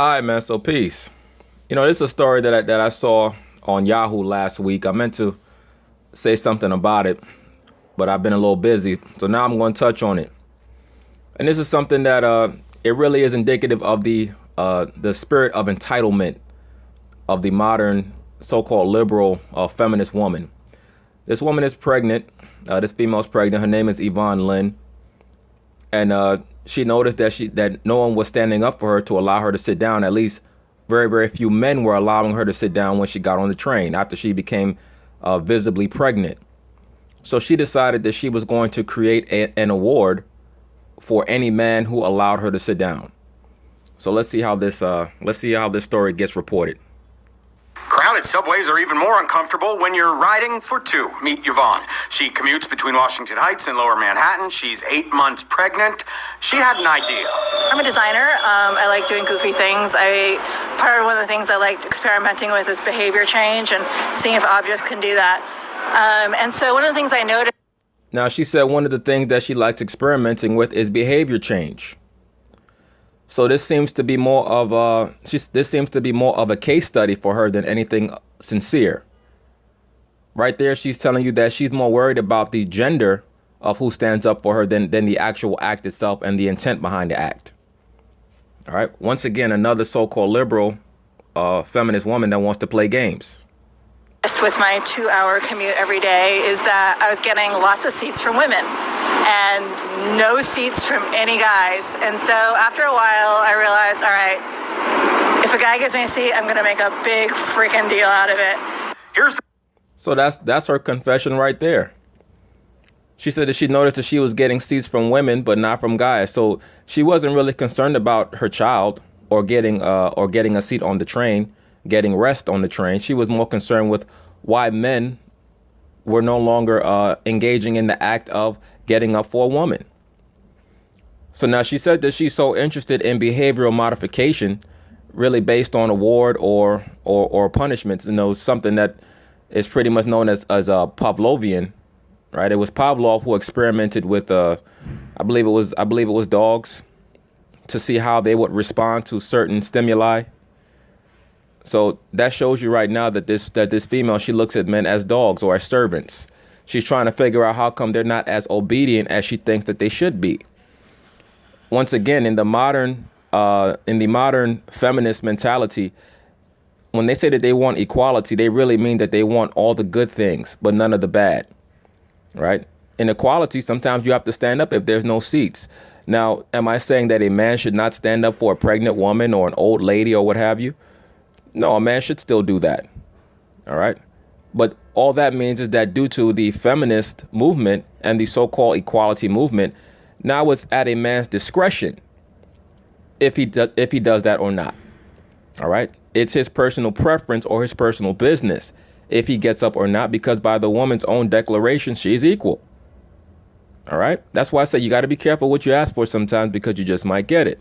All right, man. So peace. This is a story that I saw on Yahoo last week. I meant to say something about it, but I've been a little busy. So now I'm going to touch on it. And this is something that it really is indicative of the spirit of entitlement of the modern so-called liberal feminist woman. This woman is pregnant. This female is pregnant. Her name is Yvonne Lynn, and she noticed that no one was standing up for her to allow her to sit down. At least very, very few men were allowing her to sit down when she got on the train after she became visibly pregnant. So she decided that she was going to create an award for any man who allowed her to sit down. So let's see how this story gets reported. Crowded subways are even more uncomfortable when you're riding for two. Meet Yvonne. She commutes between Washington Heights and Lower Manhattan. She's 8 months pregnant. She had an idea. I'm a designer. I like doing goofy things. Part of one of the things I like experimenting with is behavior change and seeing if objects can do that. And so one of the things I noticed. Now, she said one of the things that she likes experimenting with is behavior change. So this seems to be more of a case study for her than anything sincere. Right there, she's telling you that she's more worried about the gender of who stands up for her than the actual act itself and the intent behind the act. All right. Once again, another so-called liberal feminist woman that wants to play games. With my 2-hour commute every day is that I was getting lots of seats from women and no seats from any guys. And so after a while, I realized, all right, if a guy gives me a seat, I'm going to make a big freaking deal out of it. So that's her confession right there. She said that she noticed that she was getting seats from women, but not from guys. So she wasn't really concerned about her child or getting a seat on the train, getting rest on the train. She was more concerned with why men were no longer engaging in the act of getting up for a woman. So now she said that she's so interested in behavioral modification, really based on award or punishments. Something that is pretty much known as Pavlovian, right? It was Pavlov who experimented with I believe it was dogs to see how they would respond to certain stimuli. So that shows you right now that this female, she looks at men as dogs or as servants. She's trying to figure out how come they're not as obedient as she thinks that they should be. Once again, in the modern feminist mentality, when they say that they want equality, they really mean that they want all the good things, but none of the bad, right? In equality, sometimes you have to stand up if there's no seats. Now, am I saying that a man should not stand up for a pregnant woman or an old lady or what have you? No, a man should still do that. All right. But all that means is that due to the feminist movement and the so-called equality movement, now it's at a man's discretion if he does that or not. All right. It's his personal preference or his personal business if he gets up or not, because by the woman's own declaration, she's equal. All right. That's why I say you got to be careful what you ask for sometimes, because you just might get it.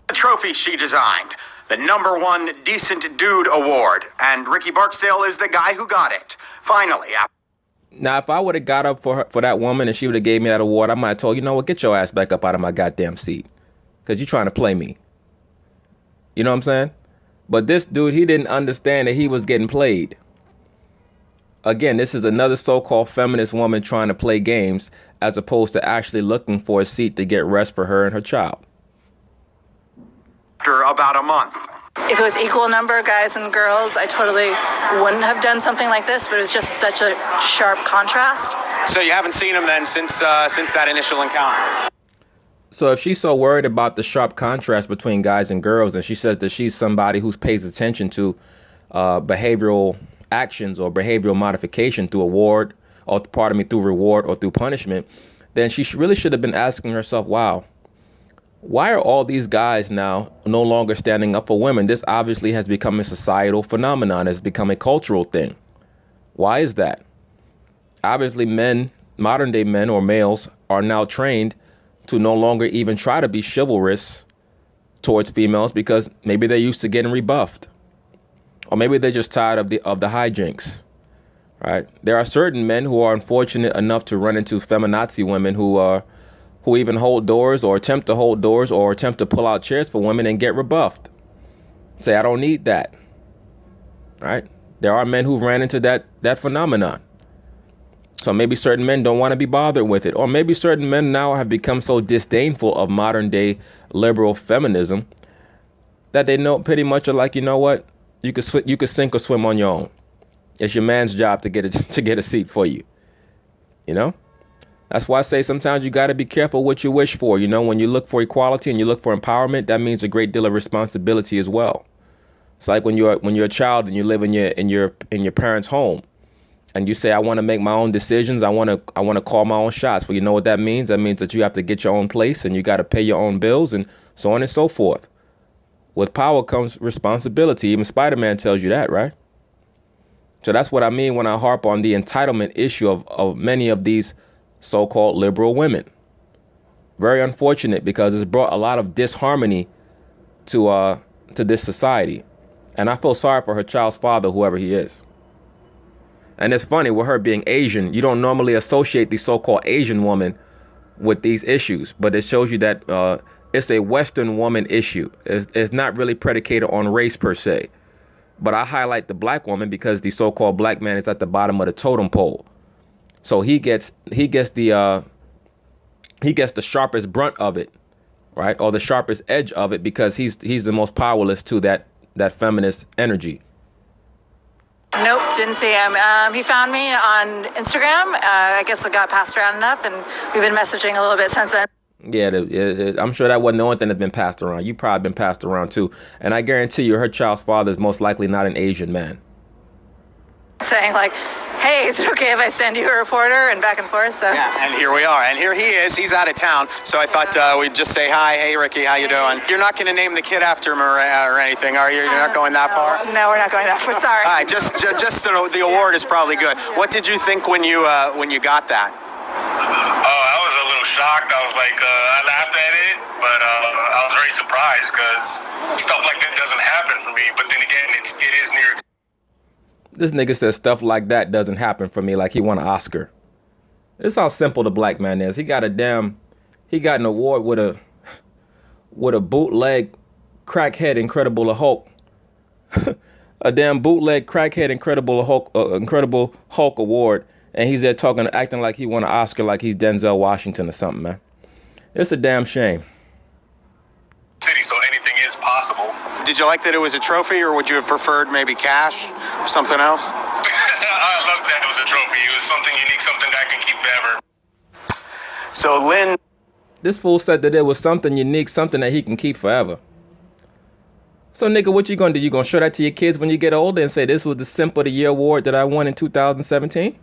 The trophy she designed. The #1 Decent Dude Award. And Ricky Barksdale is the guy who got it. Finally. Now, if I would have got up for that woman and she would have gave me that award, I might have told, you know what, get your ass back up out of my goddamn seat. Because you're trying to play me. You know what I'm saying? But this dude, he didn't understand that he was getting played. Again, this is another so-called feminist woman trying to play games as opposed to actually looking for a seat to get rest for her and her child. After about a month. If it was equal number of guys and girls, I totally wouldn't have done something like this, but it was just such a sharp contrast. So you haven't seen him then since that initial encounter? So if she's so worried about the sharp contrast between guys and girls, and she says that she's somebody who pays attention to behavioral actions or behavioral modification through reward or through punishment, then she really should have been asking herself, wow, why are all these guys now no longer standing up for women? This obviously has become a societal phenomenon. It's become a cultural thing. Why is that? Obviously, modern day men or males are now trained to no longer even try to be chivalrous towards females because maybe they're used to getting rebuffed. Or maybe they're just tired of the hijinks, right? There are certain men who are unfortunate enough to run into feminazi women who who even hold doors or attempt to hold doors or attempt to pull out chairs for women and get rebuffed. Say, I don't need that. Right? There are men who've ran into that phenomenon. So maybe certain men don't want to be bothered with it. Or maybe certain men now have become so disdainful of modern day liberal feminism that they know pretty much are like, you know what? You could sink or swim on your own. It's your man's job to get a seat for you. You know? That's why I say sometimes you got to be careful what you wish for. You know, when you look for equality and you look for empowerment, that means a great deal of responsibility as well. It's like when you're a child and you live in your parents' home. And you say, I want to make my own decisions. I want to call my own shots. Well, you know what that means? That means that you have to get your own place and you got to pay your own bills and so on and so forth. With power comes responsibility. Even Spider-Man tells you that, right? So that's what I mean when I harp on the entitlement issue of many of these so-called liberal women. Very unfortunate because it's brought a lot of disharmony to this society. And I feel sorry for her child's father, whoever he is. And it's funny, with her being Asian, you don't normally associate the so-called Asian woman with these issues. But it shows you that it's a Western woman issue. It's not really predicated on race per se. But I highlight the black woman because the so-called black man is at the bottom of the totem pole. So he gets the sharpest brunt of it, right? Or the sharpest edge of it because he's the most powerless to that feminist energy. Nope, didn't see him. He found me on Instagram. I guess it got passed around enough, and we've been messaging a little bit since then. Yeah, I'm sure that wasn't the only thing that's been passed around. You probably been passed around too. And I guarantee you her child's father is most likely not an Asian man. Saying like, hey, is it okay if I send you a reporter and back and forth? So Yeah, and here we are. And here he is. He's out of town. So I thought we'd just say hi. Hey, Ricky, how you doing? You're not going to name the kid after him or anything, are you? You're not going that far? No, we're not going that far. Sorry. All right, just the award is probably good. What did you think when you got that? I was a little shocked. I was like, I laughed at it, but I was very surprised because stuff like that doesn't happen for me. But then again, it is New York. This nigga says stuff like that doesn't happen for me, like he won an Oscar. This is how simple the black man is. He got an award with a bootleg crackhead Incredible Hulk. A damn bootleg crackhead Incredible Hulk award. And he's there acting like he won an Oscar, like he's Denzel Washington or something, man. It's a damn shame. City, so anything is possible. Did you like that it was a trophy, or would you have preferred maybe cash or something else? I love that it was a trophy. It was something unique, something that I can keep forever. So Lynn, This fool said that it was something unique, something that he can keep forever. So, nigga, what you gonna do? You gonna show that to your kids when you get older and say this was the Simp of the Year award that I won in 2017?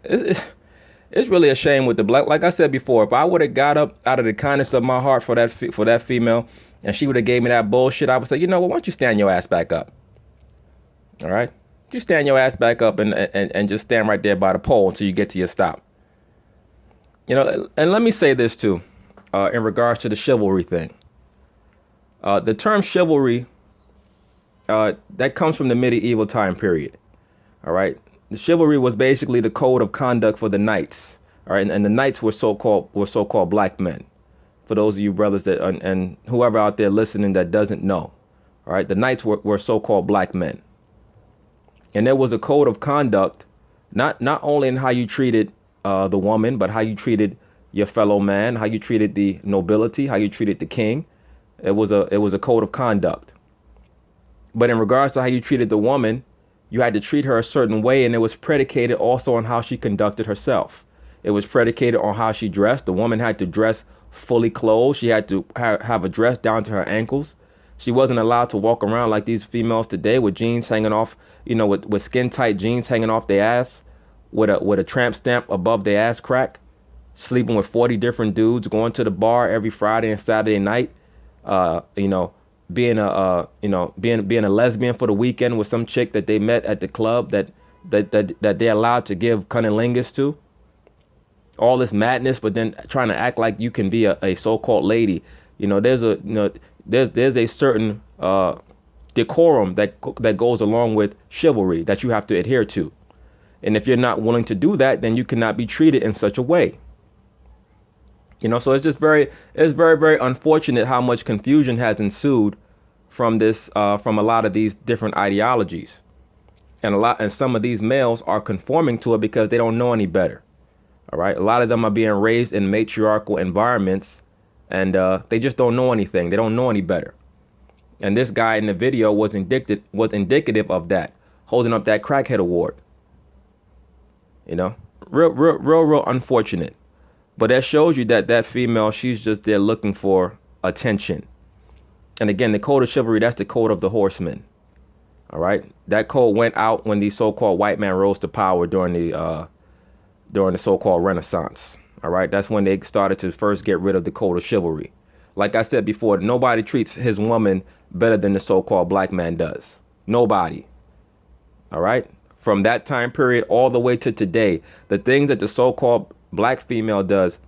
It's really a shame with the black. Like I said before, if I would have got up out of the kindness of my heart for that female, and she would have gave me that bullshit, I would say, you know what? Why don't you stand your ass back up? All right, you stand your ass back up and just stand right there by the pole until you get to your stop. You know, and let me say this too, in regards to the chivalry thing. The term chivalry, that comes from the medieval time period. All right. The chivalry was basically the code of conduct for the knights. All right. And the knights were so-called black men. For those of you brothers that and whoever out there listening that doesn't know. All right. The knights were so-called black men. And there was a code of conduct, not only in how you treated the woman, but how you treated your fellow man, how you treated the nobility, how you treated the king. It was a code of conduct. But in regards to how you treated the woman, you had to treat her a certain way, and it was predicated also on how she conducted herself. It was predicated on how she dressed. The woman had to dress fully clothed. She had to have a dress down to her ankles. She wasn't allowed to walk around like these females today with jeans hanging off, you know, with skin tight jeans hanging off their ass, with a tramp stamp above their ass crack, sleeping with 40 different dudes, going to the bar every Friday and Saturday night. Being a lesbian for the weekend with some chick that they met at the club that they're allowed to give cunnilingus to. All this madness, but then trying to act like you can be a so-called lady. You know, there's a certain decorum that goes along with chivalry that you have to adhere to. And if you're not willing to do that, then you cannot be treated in such a way. You know, so it's very unfortunate how much confusion has ensued from this, from a lot of these different ideologies. And some of these males are conforming to it because they don't know any better. All right. A lot of them are being raised in matriarchal environments, and they just don't know anything. They don't know any better. And this guy in the video was indicative of that, holding up that crackhead award. You know, real unfortunate. But that shows you that that female, she's just there looking for attention. And again, the code of chivalry, that's the code of the horsemen. All right. That code went out when the so-called white man rose to power during the so-called Renaissance. All right. That's when they started to first get rid of the code of chivalry. Like I said before, nobody treats his woman better than the so-called black man does. Nobody. All right. From that time period all the way to today, the things that the so-called black female does,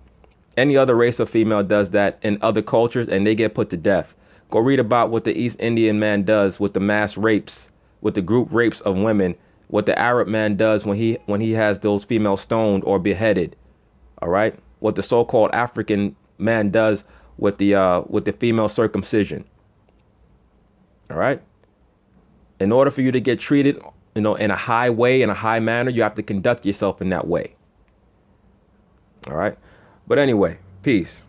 any other race of female does that in other cultures, and they get put to death. Go read about what the East Indian man does with the mass rapes, with the group rapes of women, what the Arab man does when he has those females stoned or beheaded. All right. What the so-called African man does with the female circumcision. All right. In order for you to get treated, you know, in a high way, in a high manner, you have to conduct yourself in that way. All right. But anyway, peace.